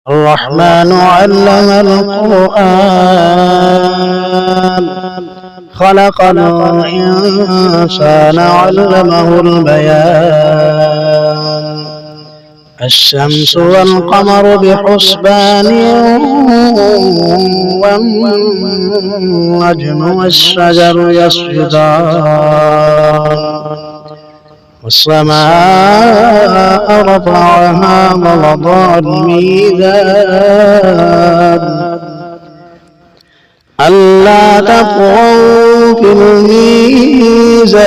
الرحمن علم القرآن خلق الإنسان علمه البيان الشمس والقمر بحسبان والنجم والشجر يسجدان والسماء رفعها ووضع الميزان ألا تطغوا في الميزان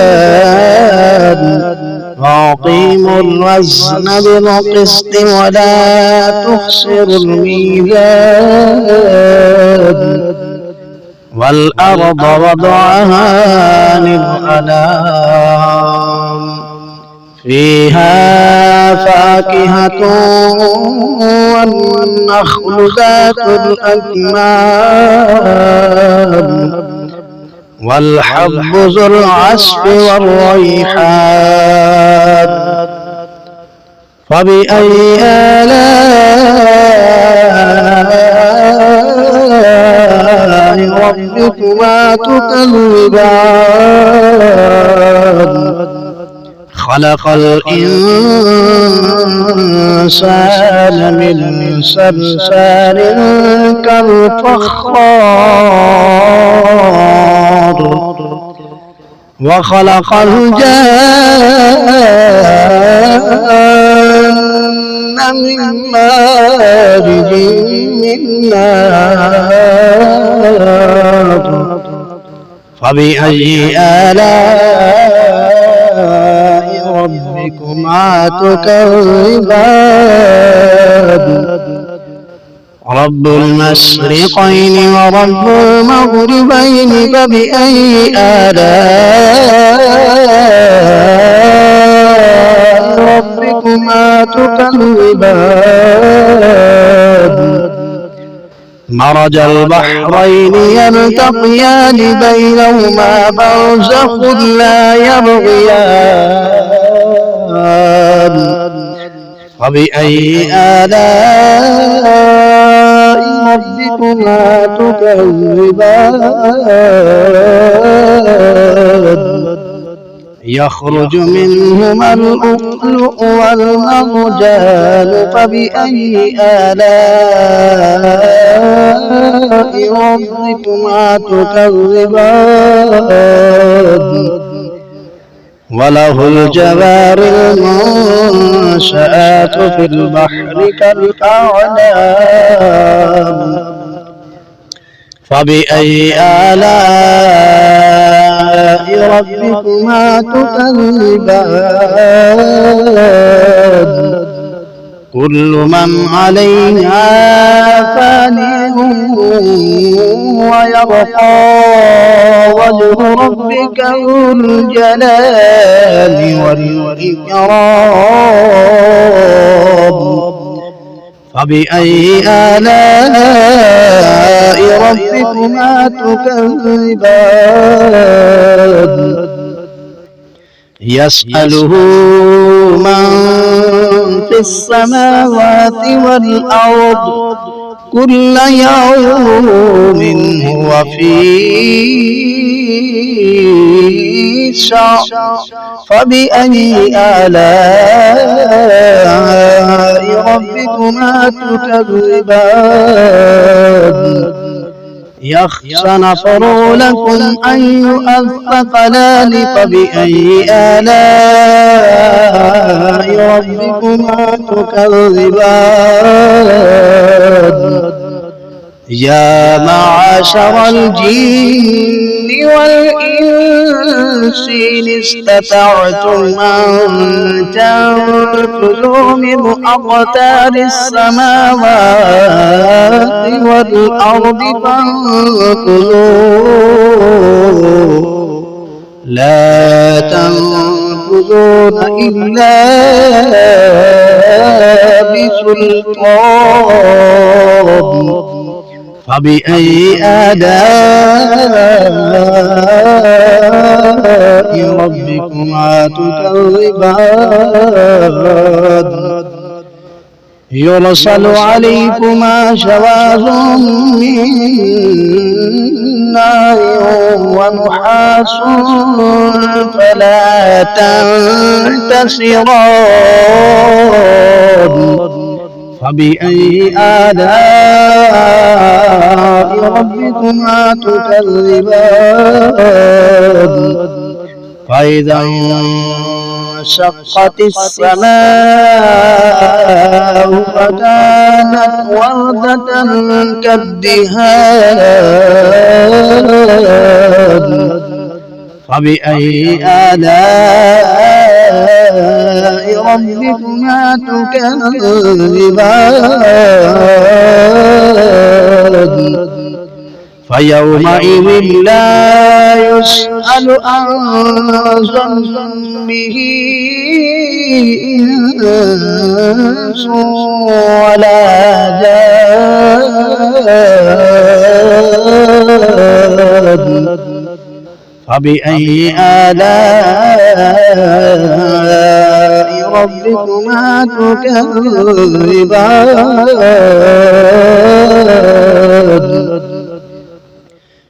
وأقيموا الوزن بالقسط ولا تخسروا الميزان والأرض وضعها للأنام فيها فاكهة والنخل ذات الأكمام والحب ذو العصف والريحان فبأي آلاء ربكما تكذبان خلق الإنسان من صلصال كالفخار وخلق الجان من مارج من نار فبأي آلاء ربكما تكذبان رب المشرقين ورب المغربين فبأي آلاء ربكما تكذبان مرج البحرين يلتقيان بينهما برزخ لا يبغيان فبأي آلاء ربكما تكذبان يخرج منهما اللؤلؤ والمرجان فبأي آلاء ربكما تكذبان وله الجوار المنشآت في البحر كالأعلام فبأي آلاء ربكما تكذبان كل من عليها فان ويبقى وجه ربك ذو الجلال والإكرام فبأي آلاء ربكما تكذبان يسأله من في السماوات والأرض كل يوم هو في شأن فبأي آلاء ربكما تكذبان يخشى نفر لكم أيها الثقلان فبأي آلاء ربكما تكذبان يا معشر الجن والإنس إن استطعتم أن تنفذوا من أقطار السماوات والأرض فانفذوا لا تنفذون إلا بسلطان فبأي آلاء ربكما تكذبان يرسل عليكما شواظ من نار ونحاس فلا تنتصران فبأي آلاء ربكما تكذبان فإذا انشقت السماء فكانت وردة كالدهان فبأي آلاء ربكما تكذبان فيومئذ لا يسأل عن ذنبه إنس ولا جان فبأي آلاء ربكما تكذبان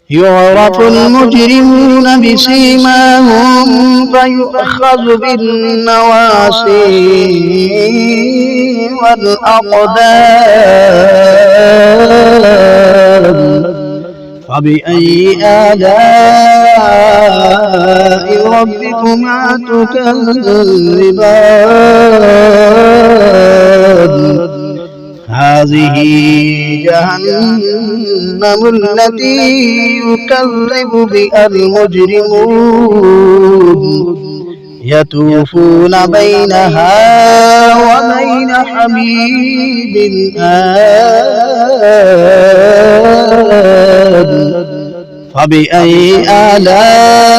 يعرف المجرمون بسيماهم فيؤخذ بالنواصي والأقدام فبأي آلاء ربكما تكذبان هذه جهنم التي يكذب بها المجرمون يطوفون بينها وبين حميم آن فبأي آلاء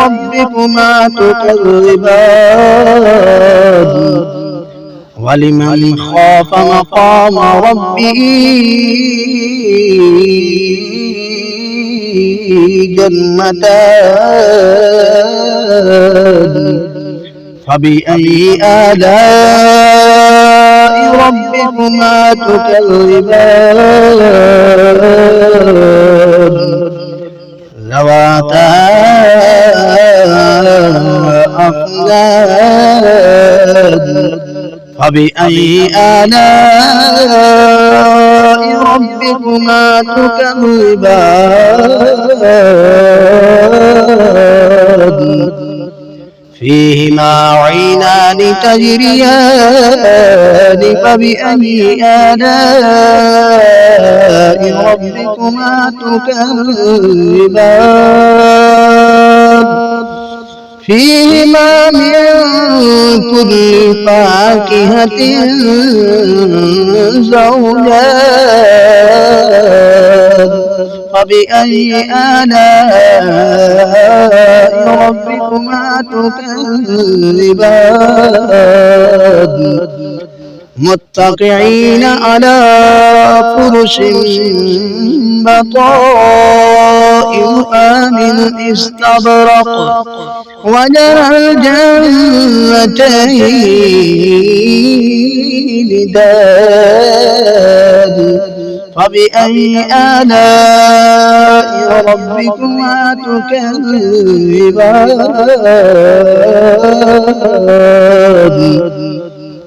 ربكما تكذبان ولمن خاف مقام ربه جنتان فبأي آلاء ربكما تكذبان ذواتا أفنان فبأي آلاء ربكما تكذبان فيهما عينان تجريان فبأي آلاء ربكما تكذبان فيهما من كل فاكهة زوجان فبأي آلاء ربكما تكذبان متكئين على فرش بطائنها من استبرق وجرى الجنتين دان فبأي آلاء ربكما تكذبان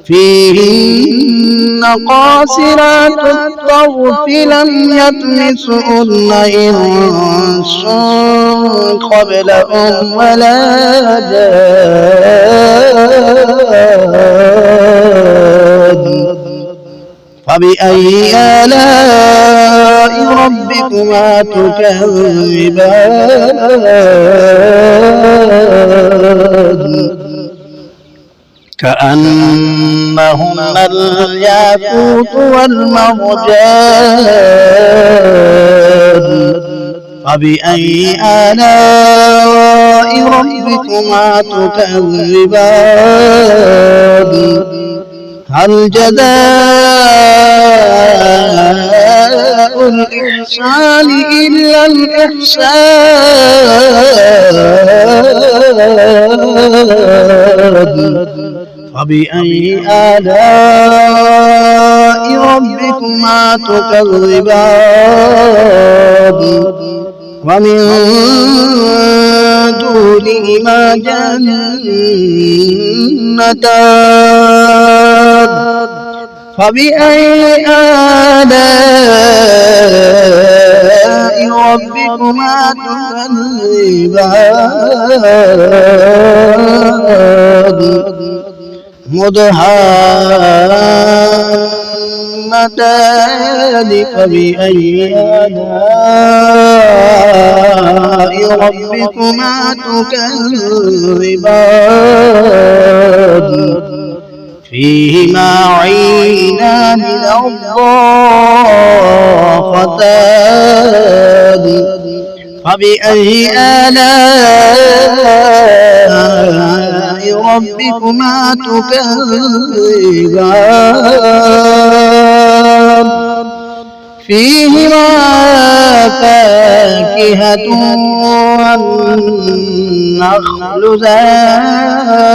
فيهن قاصرات الطرف لم يطمثهن إنس قبلهم ولا جان فبأي آلاء ربكما تكذبان كأنهن الياقوت والمرجان فبأي آلاء ربكما تكذبان هل جزاء الإحسان إلا الإحسان فبأي آلاء ربكما تكذبان ومن دونهما جنتان فبأي آلاء ربكما تكذبان مدهامتان فبأي آلاء ربكما تكذبان فيهما عينان نضاختان فبأي آلاء ربكما تكذبان فيهما فاكهة والنخل ذات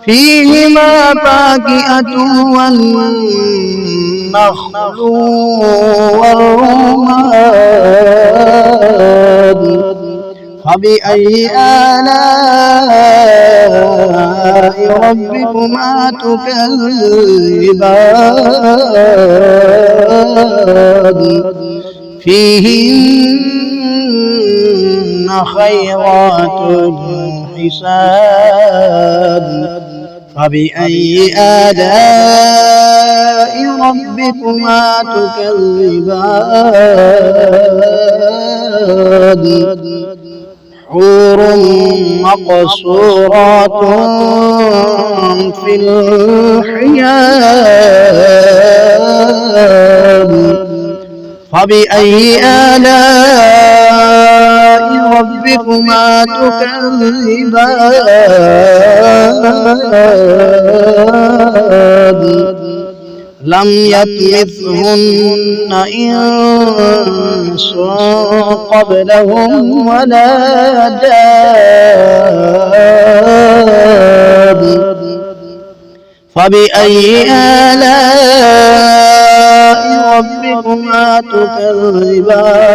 فيهما فاكهة والنخل والرمان فبأي آلاء ربكما تكذبان فيهن خيرات حسان فبأي آلاء ربكما تكذبان حور مقصورات في الخيام فبأي آلاء ربكما تكذبان لم يطمثهن إنس قبلهم ولا جان فبأي آلاء ربكما تكذبان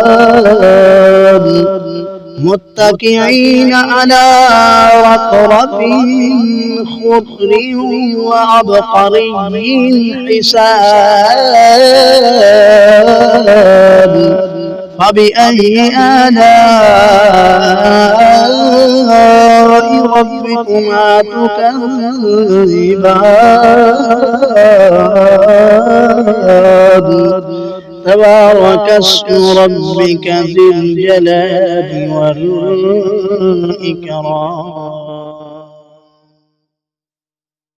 متكئين على رطرف خضر وعبقري حسان فبأي آلاء ربكما تكذبان تبارك اسم ربك ذي الجلال والإكرام.